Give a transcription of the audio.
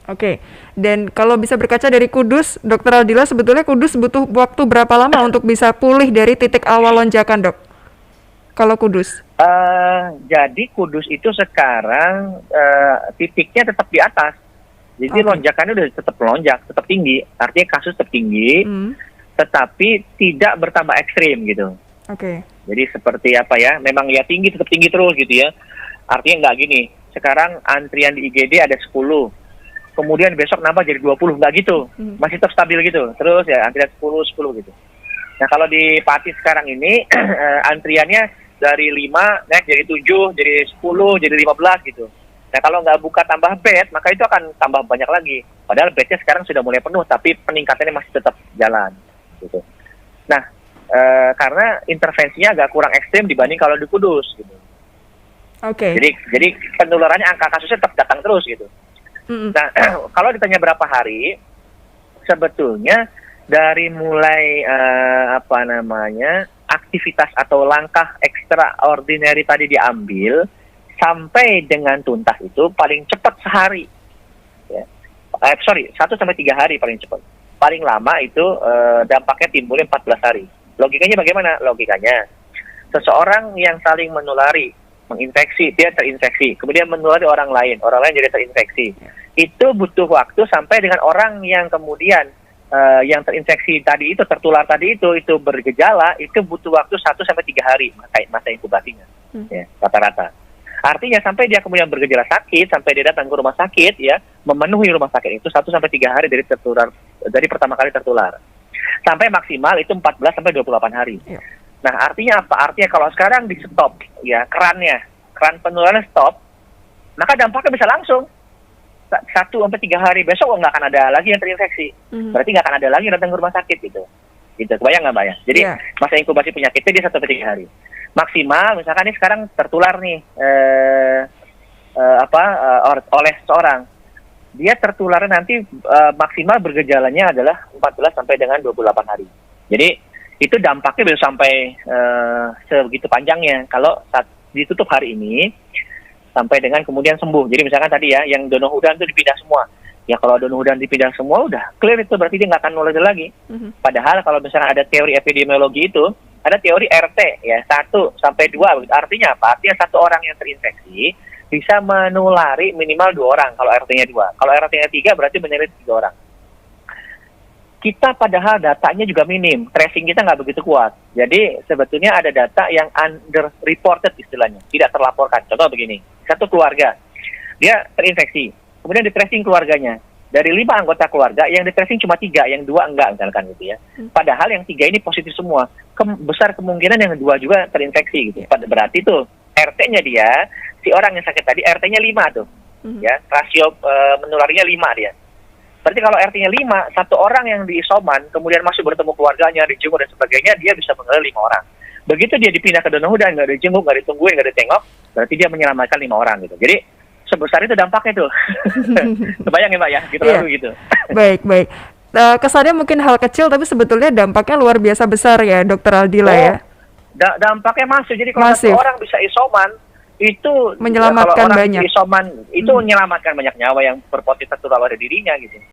Oke, dan kalau bisa berkaca dari Kudus, Dokter Aldila, sebetulnya Kudus butuh waktu berapa lama untuk bisa pulih dari titik awal lonjakan, Dok? Kalau Kudus? Jadi Kudus itu sekarang titiknya tetap di atas. Jadi Oke. lonjakannya udah tetap melonjak, tetap tinggi. Artinya kasus tetap tinggi, Hmm. tetapi tidak bertambah ekstrim gitu. Oke. Jadi seperti apa ya? Memang ya tinggi, tetap tinggi terus gitu ya. Artinya nggak gini. Sekarang antrian di IGD ada 10. Kemudian besok nambah jadi 20, nggak gitu. Hmm. Masih tetap stabil gitu. Terus ya antrian 10, 10 gitu. Nah kalau di Pati sekarang ini antriannya dari 5 naik jadi 7, jadi 10, jadi 15 gitu. Nah kalau nggak buka tambah bed, maka itu akan tambah banyak lagi. Padahal bednya sekarang sudah mulai penuh, tapi peningkatannya masih tetap jalan. Gitu. Nah karena intervensinya agak kurang ekstrim dibanding kalau di Kudus. Gitu. Oke. Jadi penularannya angka kasusnya tetap datang terus gitu. Mm-mm. Nah kalau ditanya berapa hari, sebetulnya dari mulai aktivitas atau langkah extraordinary tadi diambil sampai dengan tuntas itu paling cepat sehari. Ya. 1 sampai 3 hari paling cepat. Paling lama itu dampaknya timbulnya 14 hari. Logikanya bagaimana? Logikanya seseorang yang saling menulari, menginfeksi, dia terinfeksi, kemudian menulari orang lain jadi terinfeksi. Itu butuh waktu sampai dengan orang yang kemudian yang terinfeksi tadi itu, tertular tadi itu bergejala, itu butuh waktu 1 sampai 3 hari masa inkubasinya, ya, rata-rata. Artinya sampai dia kemudian bergejala sakit, sampai dia datang ke rumah sakit, ya, memenuhi rumah sakit itu 1 sampai 3 hari dari pertama kali tertular. Sampai maksimal itu 14 sampai 28 hari. Iya. Nah, artinya apa? Artinya kalau sekarang di stop, ya, keran penularan stop, maka dampaknya bisa langsung. 1 sampai 3 hari besok nggak akan ada lagi yang terinfeksi. Berarti nggak akan ada lagi yang datang ke rumah sakit gitu. Gitu, kebayang nggak Mbak ya? Jadi masa inkubasi penyakitnya dia 1 sampai 3 hari. Maksimal, misalkan ini sekarang tertular nih oleh seseorang, dia tertularnya nanti maksimal bergejalanya adalah 14 sampai dengan 28 hari. Jadi itu dampaknya bisa sampai sebegitu panjangnya kalau saat ditutup hari ini sampai dengan kemudian sembuh. Jadi misalkan tadi ya, yang donohudan itu dipindah semua. Ya kalau donohudan dipindah semua udah clear itu, berarti dia nggak akan nular lagi. Padahal kalau misalkan ada teori epidemiologi itu, ada teori RT ya 1 sampai 2. Artinya apa? Artinya satu orang yang terinfeksi bisa menulari minimal 2 orang kalau RT-nya 2. Kalau RT-nya 3 berarti menyerit 3 orang. Kita padahal datanya juga minim, tracing kita nggak begitu kuat. Jadi sebetulnya ada data yang underreported istilahnya, tidak terlaporkan. Contoh begini, satu keluarga, dia terinfeksi, kemudian di-tracing keluarganya. Dari 5 anggota keluarga, yang di-tracing cuma 3, yang 2 enggak, misalkan gitu ya. Padahal yang 3 ini positif semua. Besar kemungkinan yang 2 juga terinfeksi gitu. Berarti tuh RT-nya dia, si orang yang sakit tadi, RT-nya 5 tuh. Ya, rasio menularinya 5 dia. Berarti kalau RT-nya 5, satu orang yang di isoman, kemudian masuk bertemu keluarganya, dijenguk dan sebagainya, dia bisa mengelola 5 orang. Begitu dia dipindah ke donohudan, nggak dijenguk, nggak ditungguin, nggak ditengok, berarti dia menyelamatkan 5 orang gitu. Jadi sebesar itu dampaknya tuh. Kebayang ya Mbak ya, gitu lalu gitu. Baik. Kesannya mungkin hal kecil, tapi sebetulnya dampaknya luar biasa besar ya, Dokter Aldila ya. Dampaknya masif. Jadi kalau satu orang bisa isoman, itu menyelamatkan kalau orang banyak. isoman itu menyelamatkan banyak nyawa yang berpotensi tertular pada dirinya gitu.